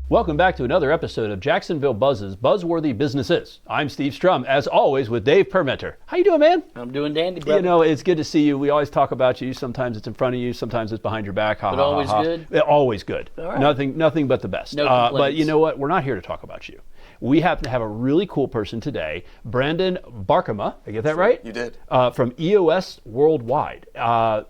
Welcome back to another episode of Jacksonville Buzz's Buzzworthy Businesses. I'm Steve Strum, as always, with Dave Permenter. How you doing, man? I'm doing dandy, brother. You know, it's good to see you. We always talk about you. Sometimes it's in front of you. Sometimes it's behind your back. But always good? Always good. All right. Nothing but the best. No complaints. But you know what? We're not here to talk about you. We happen to have a really cool person today, Branden Barkema. Did I get that right? You did. From EOS Worldwide.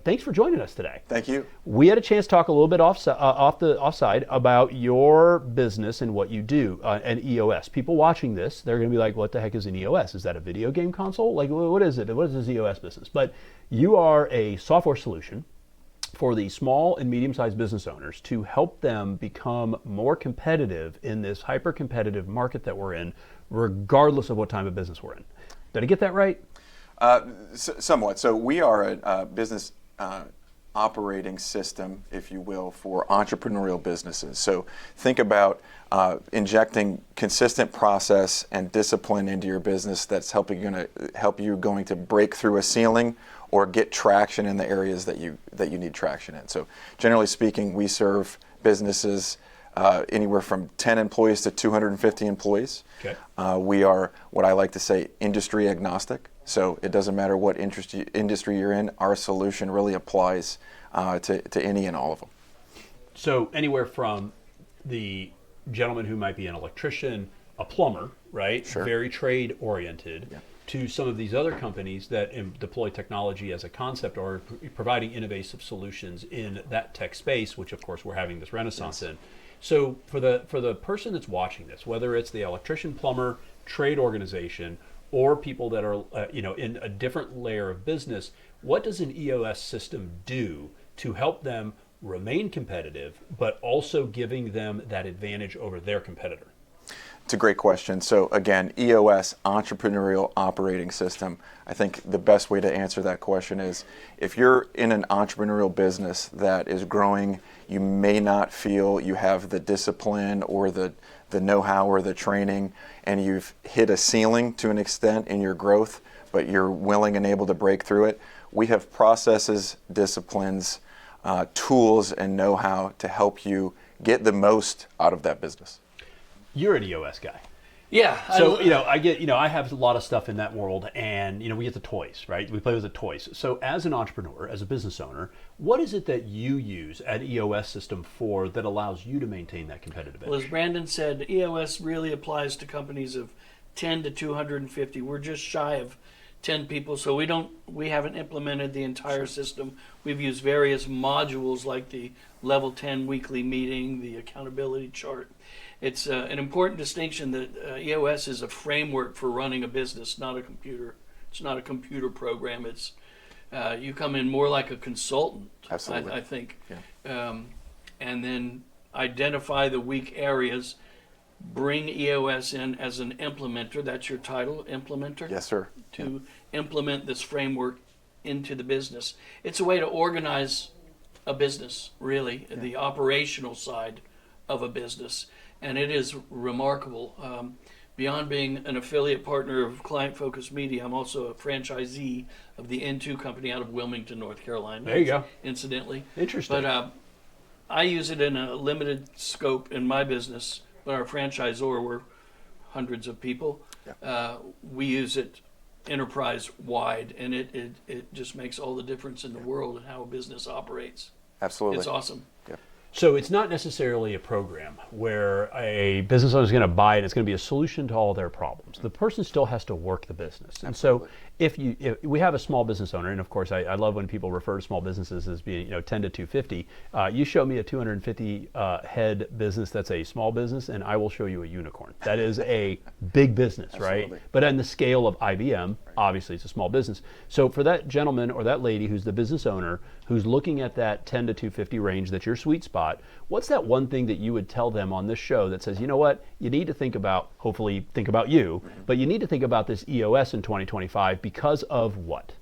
Thanks for joining us today. Thank you. We had a chance to talk a little bit offside about your business and what you do, and EOS. People watching this, they're going to be like, what the heck is an EOS? Is that a video game console? Like, what is it? What is this EOS business? But you are a software solution for the small and medium-sized business owners to help them become more competitive in this hyper-competitive market that we're in, regardless of what time of business we're in. Did I get that right? Somewhat. So we are a business operating system, if you will, for entrepreneurial businesses. So think about injecting consistent process and discipline into your business that's help you going to break through a ceiling or get traction in the areas that you need traction in. So generally speaking, we serve businesses anywhere from 10 employees to 250 employees. Okay. We are what I like to say industry agnostic. So it doesn't matter what industry you're in, our solution really applies to any and all of them. So anywhere from the gentleman who might be an electrician, a plumber, right? Sure. Very trade oriented, Yeah. to some of these other companies that deploy technology as a concept or providing innovative solutions in that tech space, which of course we're having this renaissance in. So for the person that's watching this, whether it's the electrician, plumber, trade organization, or people that are in a different layer of business, what does an EOS system do to help them remain competitive, but also giving them that advantage over their competitor? It's a great question. So again, EOS, Entrepreneurial Operating System. I think the best way to answer that question is if you're in an entrepreneurial business that is growing, you may not feel you have the discipline or the know-how or the training, and you've hit a ceiling to an extent in your growth, but you're willing and able to break through it. We have processes, disciplines, tools, and know-how to help you get the most out of that business. You're an EOS guy. Yeah. So, I have a lot of stuff in that world, and, we get the toys, right? We play with the toys. So as an entrepreneur, as a business owner, what is it that you use an EOS system for that allows you to maintain that competitive edge? Well, as Branden said, EOS really applies to companies of 10 to 250. We're just shy of 10 people, so we haven't implemented the entire system. We've used various modules like the level 10 weekly meeting, the accountability chart. It's an important distinction that EOS is a framework for running a business, not a computer. It's not a computer program. It's you come in more like a consultant. Absolutely. I think. Yeah. And then identify the weak areas, bring EOS in as an implementer. That's your title, implementer? Yes, sir. To implement this framework into the business. It's a way to organize a business, really, the operational side of a business. And it is remarkable. Beyond being an affiliate partner of Client Focused Media, I'm also a franchisee of the N2 company out of Wilmington, North Carolina. There you go. Incidentally. Interesting. But I use it in a limited scope in my business, but our franchisor, we're hundreds of people. Yeah. We use it enterprise-wide, and it just makes all the difference in the world and how a business operates. Absolutely. It's awesome. Yeah. So it's not necessarily a program where a business owner is going to buy it and it's going to be a solution to all their problems. The person still has to work the business. And so if we have a small business owner, and of course I love when people refer to small businesses as being 10 to 250. You show me a 250 head business that's a small business, and I will show you a unicorn. That is a big business, right? But on the scale of IBM, obviously it's a small business. So for that gentleman or that lady who's the business owner who's looking at that 10 to 250 range, that's your sweet spot, what's that one thing that you would tell them on this show that says, you know what, you need to think about, hopefully think about you, but you need to think about this EOS in 2025 because of what?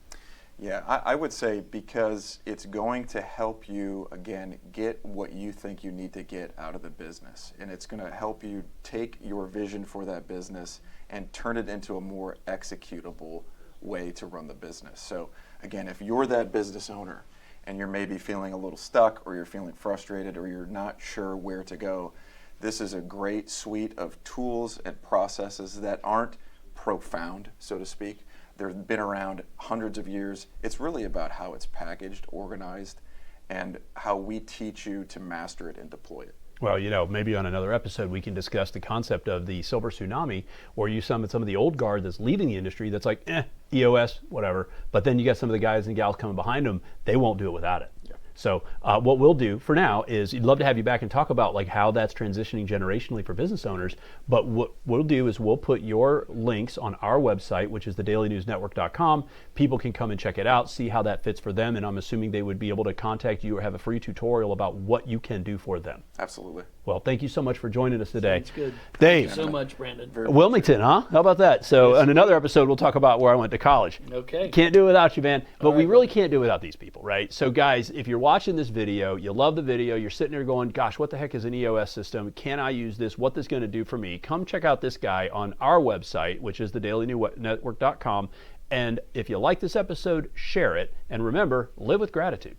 Yeah, I would say because it's going to help you, again, get what you think you need to get out of the business. And it's going to help you take your vision for that business and turn it into a more executable way to run the business. So again, if you're that business owner and you're maybe feeling a little stuck, or you're feeling frustrated, or you're not sure where to go, this is a great suite of tools and processes that aren't profound, so to speak. They've been around hundreds of years. It's really about how it's packaged, organized, and how we teach you to master it and deploy it. Well, you know, maybe on another episode we can discuss the concept of the silver tsunami, where you summon some of the old guard that's leaving the industry that's like, EOS, whatever. But then you got some of the guys and gals coming behind them, they won't do it without it. Yeah. So what we'll do for now is, we'd love to have you back and talk about like how that's transitioning generationally for business owners. But what we'll do is we'll put your links on our website, which is thedailynewsnetwork.com. People can come and check it out, see how that fits for them. And I'm assuming they would be able to contact you or have a free tutorial about what you can do for them. Absolutely. Well, thank you so much for joining us today. That's good. Dave. Thank you so much, Branden. Wilmington, huh? How about that? So in another episode, we'll talk about where I went to college. Okay. Can't do it without you, man. But All we right, really buddy. can't do it without these people, right? So guys, if you're watching this video, you love the video, you're sitting there going, gosh, what the heck is an EOS system? Can I use this? What this going to do for me? Come check out this guy on our website, which is thedailynewsnetwork.com. And if you like this episode, share it. And remember, live with gratitude.